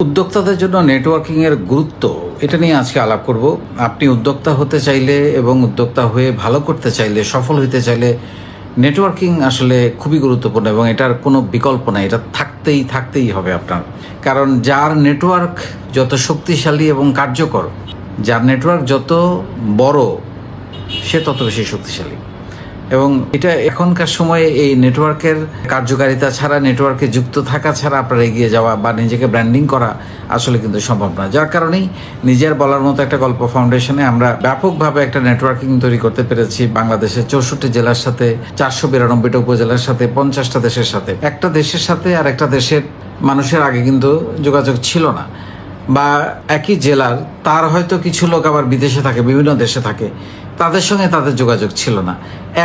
উদ্যোক্তাদের জন্য নেটওয়ার্কিং এর গুরুত্ব এটা নিয়ে আজকে আলাপ করব। আপনি উদ্যোক্তা হতে চাইলে এবং উদ্যোক্তা হয়ে ভালো করতে চাইলে, সফল হতে চাইলে নেটওয়ার্কিং আসলে খুবই গুরুত্বপূর্ণ এবং এটার কোনো বিকল্প নাই। এটা থাকতেই হবে আপনার। কারণ যার নেটওয়ার্ক যত শক্তিশালী এবং কার্যকর, যার নেটওয়ার্ক যত বড়, সে তত বেশি শক্তিশালী। এবং এটা এখনকার সময়ে এই নেটওয়ার্কের কার্যকারিতা ছাড়া, নেটওয়ার্কে যুক্ত থাকা ছাড়া আপনার এগিয়ে যাওয়া বা নিজেকে ব্র্যান্ডিং করা আসলে কিন্তু সম্ভব না। যার কারণেই নিজের বলার মতো একটা গল্প ফাউন্ডেশনে আমরা ব্যাপকভাবে একটা নেটওয়ার্কিং তৈরি করতে পেরেছি। বাংলাদেশের 64 জেলার সাথে, 492টা উপজেলার সাথে, 50টা দেশের সাথে। একটা দেশের সাথে আর একটা দেশের মানুষের আগে কিন্তু যোগাযোগ ছিল না, বা একই জেলার তার হয়তো কিছু লোক আবার বিদেশে থাকে, বিভিন্ন দেশে থাকে, তাদের সঙ্গে তাদের যোগাযোগ ছিল না।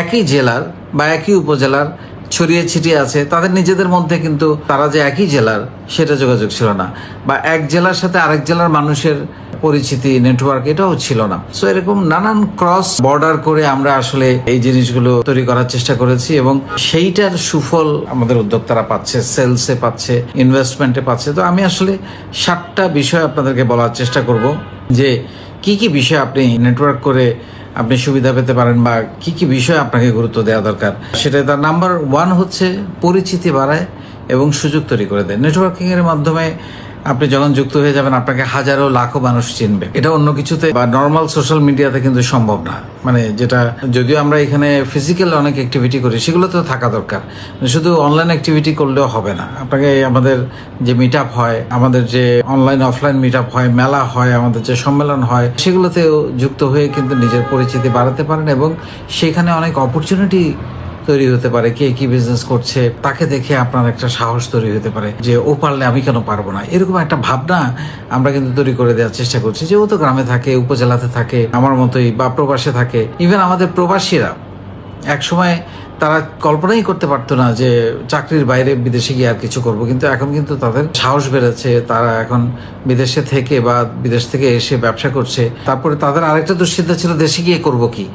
একই জেলার বা একই উপজেলার ছড়িয়ে ছিটিয়ে আছে, তাদের নিজেদের মধ্যে কিন্তু তারা যে একই জেলার সেটা যোগাযোগ ছিল না, বা এক জেলার সাথে আরেক জেলার মানুষের পরিচিতি, নেটওয়ার্ক এটাও ছিল না। সো এরকম নানান ক্রস বর্ডার করে আমরা আসলে এই জিনিসগুলো তৈরি করার চেষ্টা করেছি এবং সেইটার সুফল আমাদের উদ্যোক্তারা পাচ্ছে, সেলসে পাচ্ছে, ইনভেস্টমেন্টে পাচ্ছে। তো আমি আসলে 7টা বিষয় আপনাদেরকে বলার চেষ্টা করব যে কি কি বিষয় আপনি নেটওয়ার্ক করে আপনি সুবিধা পেতে পারেন বা কি কি বিষয় আপনাকে গুরুত্ব দেওয়া দরকার। সেটা তার নাম্বার 1 হচ্ছে পরিচিতি বাড়ায় এবং সুযোগ তৈরি করে দেয়। নেটওয়ার্কিং এর মাধ্যমে আপনি যখন যুক্ত হয়ে যাবেন, আপনাকে হাজারো লাখো মানুষ চিনবে। এটা অন্য কিছুতে বা নর্মাল সোশ্যাল মিডিয়াতে কিন্তু সম্ভব না। মানে যেটা, যদিও আমরা এখানে ফিজিক্যাল অনেক অ্যাক্টিভিটি করি, সেগুলো তো থাকা দরকার। শুধু অনলাইন অ্যাক্টিভিটি করলেও হবে না। আপনাকে আমাদের যে মিট আপ হয়, আমাদের যে অনলাইন অফলাইন মিট আপ হয়, মেলা হয়, আমাদের যে সম্মেলন হয়, সেগুলোতেও যুক্ত হয়ে কিন্তু নিজের পরিচিতি বাড়াতে পারেন এবং সেখানে অনেক অপরচুনিটি তৈরি হতে পারে। কে কি বিজনেস করছে তাকে দেখে আপনার একটা সাহস তৈরি হতে পারে যে ও পারলে আমি কেন পারবো না, এরকম একটা ভাবনা আমরা কিন্তু তৈরি করে দেওয়ার চেষ্টা করছি। যে ও তো গ্রামে থাকে, উপজেলাতে থাকে, আমার মতোই, বা প্রবাসে থাকে। ইভেন আমাদের প্রবাসীরা একসময় তারা কল্পনাই করতে পারতো না যে চাকরির বাইরে বিদেশে গিয়ে আর কিছু করব, কিন্তু এখন কিন্তু তাদের সাহস বেড়েছে। তারা এখন বিদেশে থেকে বা বিদেশ থেকে এসে ব্যবসা করছে। তারপরে তাদের আরেকটা দুশ্চিন্তা ছিল দেশে গিয়ে করব কি,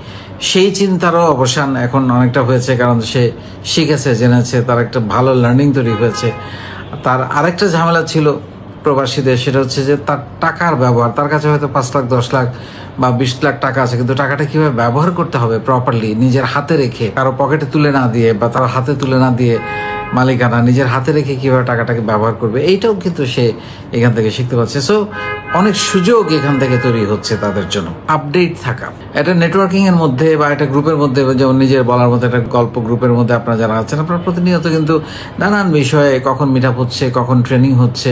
সেই চিন্তারও অবসান এখন অনেকটা হয়েছে। কারণ সে শিখেছে, জেনেছে, তার একটা ভালো লার্নিং তৈরি হয়েছে। তার আরেকটা ঝামেলা ছিল প্রবাসীদের, সেটা হচ্ছে যে তার টাকার ব্যবহার। তার কাছে হয়তো 5 লাখ, 10 লাখ বা 20 লাখ টাকা আছে, কিন্তু টাকাটা কিভাবে ব্যবহার করতে হবে প্রপারলি, নিজের হাতে রেখে, কারো পকেটে তুলে না দিয়ে বা তার হাতে তুলে না দিয়ে, মালিকানা নিজের হাতে রেখে কিভাবে টাকাটাকে ব্যবহার করবে, এইটাও কিন্তু সে এখান থেকে শিখতে পারছে। সো অনেক সুযোগ এখান থেকে তৈরি হচ্ছে তাদের জন্য। আপডেট থাকা, এটা নেটওয়ার্কিং এর মধ্যে বা একটা গ্রুপের মধ্যে, যেমন নিজের বলার মধ্যে একটা গল্প গ্রুপের মধ্যে আপনারা যারা আছেন, আপনারা প্রতিনিয়ত কিন্তু নানান বিষয়ে, কখন মিট আপ হচ্ছে, কখন ট্রেনিং হচ্ছে,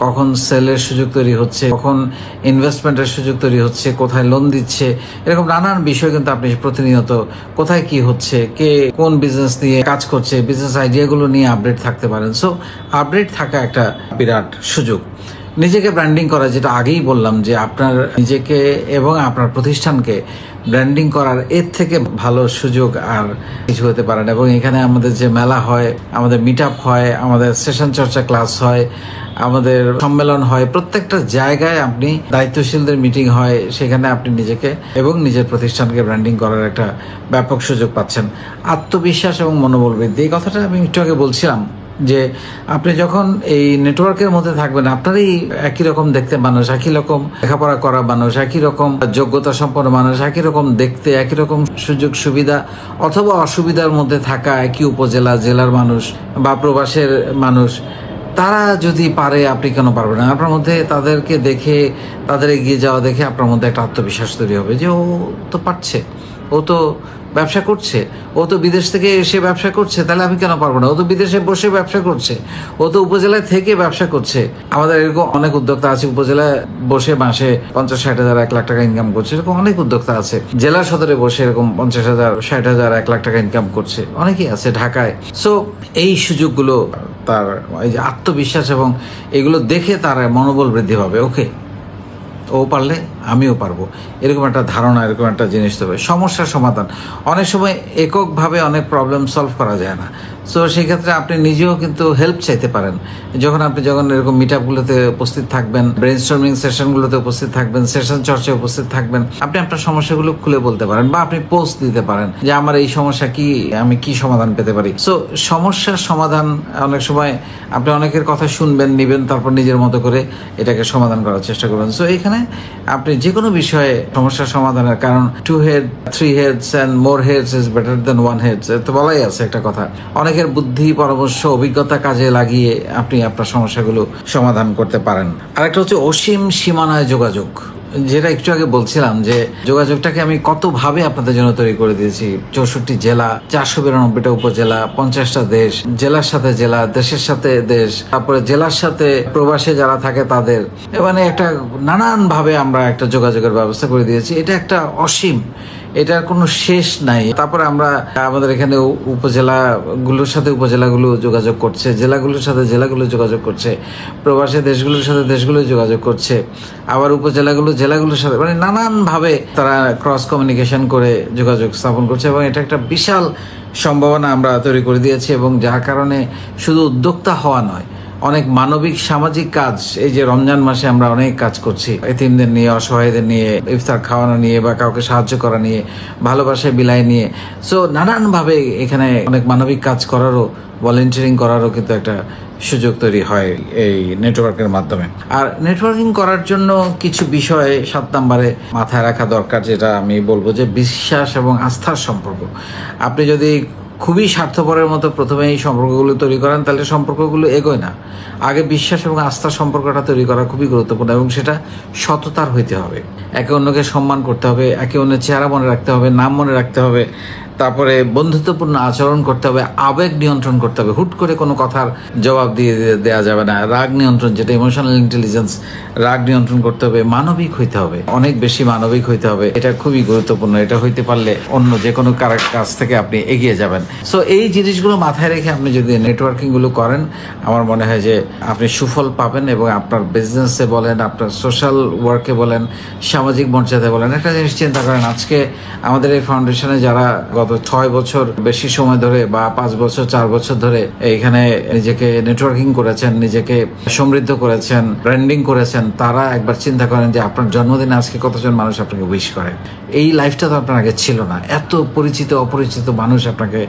কখন সেলের সুযোগ তৈরি হচ্ছে, কখন ইনভেস্টমেন্টের সুযোগ তৈরি হচ্ছে, কোথায় লোন দিচ্ছে, এরকম নানান বিষয় কিন্তু আপনি প্রতিনিয়ত কোথায় কি হচ্ছে, কে কোন বিজনেস নিয়ে কাজ করছে, বিজনেস আইডিয়াগুলো নিয়ে আপডেট থাকতে পারেন। সো আপডেট থাকা একটা বিরাট সুযোগ। নিজেকে ব্র্যান্ডিং করা, যেটা আগেই বললাম যে আপনার নিজেকে এবং আপনার প্রতিষ্ঠানকে ব্র্যান্ডিং করার এর থেকে ভালো সুযোগ আর কিছু হতে পারে না। এবং এখানে আমাদের যে মেলা হয়, আমাদের মিট আপ হয়, আমাদের সেশন চর্চা ক্লাস হয়, আমাদের সম্মেলন হয়, প্রত্যেকটা জায়গায় আপনি দায়িত্বশীলদের মিটিং হয়, সেখানে আপনি নিজেকে এবং নিজের প্রতিষ্ঠানকে ব্র্যান্ডিং করার একটা ব্যাপক সুযোগ পাচ্ছেন। আত্মবিশ্বাস এবং মনোবল বৃদ্ধি, এই কথাটা আমি একটু আগে বলছিলাম যে আপনি যখন এই নেটওয়ার্কের মধ্যে থাকবেন, আপনারই একই রকম দেখতে মানুষ, একই রকম লেখাপড়া করা মানুষ, একই রকম যোগ্যতা সম্পন্ন মানুষ, একই রকম দেখতে, একই রকম সুযোগ সুবিধা অথবা অসুবিধার মধ্যে থাকা একই উপজেলা, জেলার মানুষ বা প্রবাসের মানুষ, তারা যদি পারে আপনি কেন পারবেন না? আপনার মধ্যে তাদেরকে দেখে, তাদের এগিয়ে যাওয়া দেখে আপনার মধ্যে একটা আত্মবিশ্বাস তৈরি হবে যে ও তো পারছে, ও তো ব্যবসা করছে, ও তো বিদেশ থেকে এসে ব্যবসা করছে, তাহলে আমি কেন পারবো না? ও তো বিদেশে বসে ব্যবসা করছে, ও তো উপজেলায় থেকে ব্যবসা করছে। আমাদের এরকম অনেক উদ্যোক্তা আছে, উপজেলায় বসে মাসে 50-60 হাজার, 1 লাখ টাকা ইনকাম করছে। এরকম অনেক উদ্যোক্তা আছে। জেলা সদরে বসে এরকম 50,000, 60,000, 1 লাখ টাকা ইনকাম করছে, অনেকেই আছে ঢাকায়। সো এই সুযোগগুলো, তার এই যে আত্মবিশ্বাস এবং এগুলো দেখে তার মনোবল বৃদ্ধি পাবে। ওকে, ও পারলে আমিও পারবো, এরকম একটা ধারণা, এরকম একটা জিনিস তবে সমস্যার সমাধান। অনেক সময় এককভাবে অনেক প্রবলেম সলভ করা যায় না। সো সেই ক্ষেত্রে আপনি নিজেও কিন্তু হেল্প চাইতে পারেন। যখন এরকম মিট আপগুলোতে উপস্থিত থাকবেন, ব্রেইনস্টর্মিং সেশনগুলোতে উপস্থিত থাকবেন, সেশন চর্চায় উপস্থিত থাকবেন, আপনি আপনার সমস্যাগুলো খুলে বলতে পারেন বা আপনি পোস্ট দিতে পারেন যে আমার এই সমস্যা কি, আমি কি সমাধান পেতে পারি। সো সমস্যার সমাধান অনেক সময় আপনি অনেকের কথা শুনবেন, নিবেন, তারপর নিজের মতো করে এটাকে সমাধান করার চেষ্টা করবেন। সো এখানে আপনি যে কোনো বিষয়ে সমস্যার সমাধানের, কারণ 2 head 3 heads and more heads is better than 1 head, তো বলাই আছে একটা কথা। অনেকের বুদ্ধি, পরামর্শ, অভিজ্ঞতা কাজে লাগিয়ে আপনি আপনার সমস্যাগুলো সমাধান করতে পারেন। আরেকটা হচ্ছে অসীম সীমানায় যোগাযোগ, যেটা একটু আগে বলছিলাম যে যোগাযোগটাকে আমি কতভাবে আপনাদের জন্য তৈরি করে দিয়েছি। 64 জেলা, 492টা উপজেলা, 50টা দেশ, জেলার সাথে জেলা, দেশের সাথে দেশ, তারপরে জেলার সাথে প্রবাসে যারা থাকে তাদের, মানে একটা নানান ভাবে আমরা একটা যোগাযোগের ব্যবস্থা করে দিয়েছি। এটা একটা অসীম, এটার কোনো শেষ নাই। তারপরে আমরা আমাদের এখানে উপজেলাগুলোর সাথে উপজেলাগুলো যোগাযোগ করছে, জেলাগুলোর সাথে জেলাগুলো যোগাযোগ করছে, প্রবাসী দেশগুলোর সাথে দেশগুলো যোগাযোগ করছে, আবার উপজেলাগুলো জেলাগুলোর সাথে, মানে নানানভাবে তারা ক্রস কমিউনিকেশন করে যোগাযোগ স্থাপন করছে এবং এটা একটা বিশাল সম্ভাবনা আমরা তৈরি করে দিয়েছি। এবং যার কারণে শুধু উদ্যোক্তা হওয়া নয়, অনেক মানবিক সামাজিক কাজ, এই যে রমজান মাসে আমরা অনেক কাজ করছি, এতিমদের নিয়ে, অসহায়দের নিয়ে, ইফতার খাওয়ানো নিয়ে বা কাউকে সাহায্য করা নিয়ে, ভালোবাসায় বিলাই নিয়ে। সো নানানভাবে এখানে অনেক মানবিক কাজ করারও, ভলেন্টিয়ারিং করারও কিন্তু একটা সুযোগ তৈরি হয় এই নেটওয়ার্কের মাধ্যমে। আর নেটওয়ার্কিং করার জন্য কিছু বিষয় 7 নম্বরে মাথায় রাখা দরকার, যেটা আমি বলবো যে বিশ্বাস এবং আস্থার সম্পর্ক। আপনি যদি খুবই স্বার্থপরের মতো প্রথমে এই সম্পর্কগুলো তৈরি করেন, তাহলে সম্পর্কগুলো এগোয় না। আগে বিশ্বাস এবং আস্থার সম্পর্কটা তৈরি করা খুবই গুরুত্বপূর্ণ এবং সেটা সততার হইতে হবে। একে অন্যকে সম্মান করতে হবে, একে অন্যের চেহারা মনে রাখতে হবে, নাম মনে রাখতে হবে, তারপরে বন্ধুত্বপূর্ণ আচরণ করতে হবে, আবেগ নিয়ন্ত্রণ করতে হবে, হুট করে কোনো কথার জবাব দিয়ে দেওয়া যাবে না, রাগ নিয়ন্ত্রণ, যেটা ইমোশনাল ইন্টেলিজেন্স, রাগ নিয়ন্ত্রণ করতে হবে, মানবিক হইতে হবে, অনেক বেশি মানবিক হইতে হবে। এটা খুবই গুরুত্বপূর্ণ। এটা হইতে পারলে অন্য যে কোনো কাজ থেকে আপনি এগিয়ে যাবেন। সো এই জিনিসগুলো মাথায় রেখে আপনি যদি নেটওয়ার্কিং গুলো করেন, আমার মনে হয় যে আপনি সুফল পাবেন এবং আপনার বিজনেসে বলেন, আপনার সোশ্যাল ওয়ার্কে বলেন, সামাজিক মর্যাদায় বলেন। একটা জিনিস চিন্তা করেন, আজকে আমাদের এই ফাউন্ডেশনে যারা গত 6 বছর বেশি সময় ধরে বা 5 বছর 4 বছর ধরে এইখানে নিজেকে নেটওয়ার্কিং করেছেন, নিজেকে সমৃদ্ধ করেছেন, ব্র্যান্ডিং করেছেন, তারা একবার চিন্তা করেন যে আপনার জন্মদিনে আজকে কতজন মানুষ আপনাকে উইশ করে। এই লাইফটা তো আপনার আগে ছিল না। এত পরিচিত অপরিচিত মানুষ আপনাকে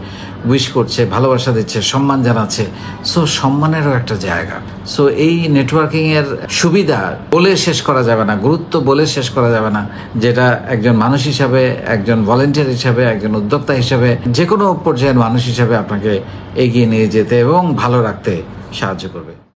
উইশ করছে, ভালোবাসা দিচ্ছে, সম্মান জানাচ্ছে। সো সম্মানেরও একটা জায়গা। সো এই নেটওয়ার্কিং এর সুবিধা বলে শেষ করা যাবে না, গুরুত্ব বলে শেষ করা যাবে না, যেটা একজন মানুষ হিসাবে, একজন ভলেন্টিয়ার হিসাবে, একজন উদ্যোক্তা হিসাবে, যে কোনো পর্যায়ের মানুষ হিসাবে আপনাকে এগিয়ে নিয়ে যেতে এবং ভালো রাখতে সাহায্য করবে।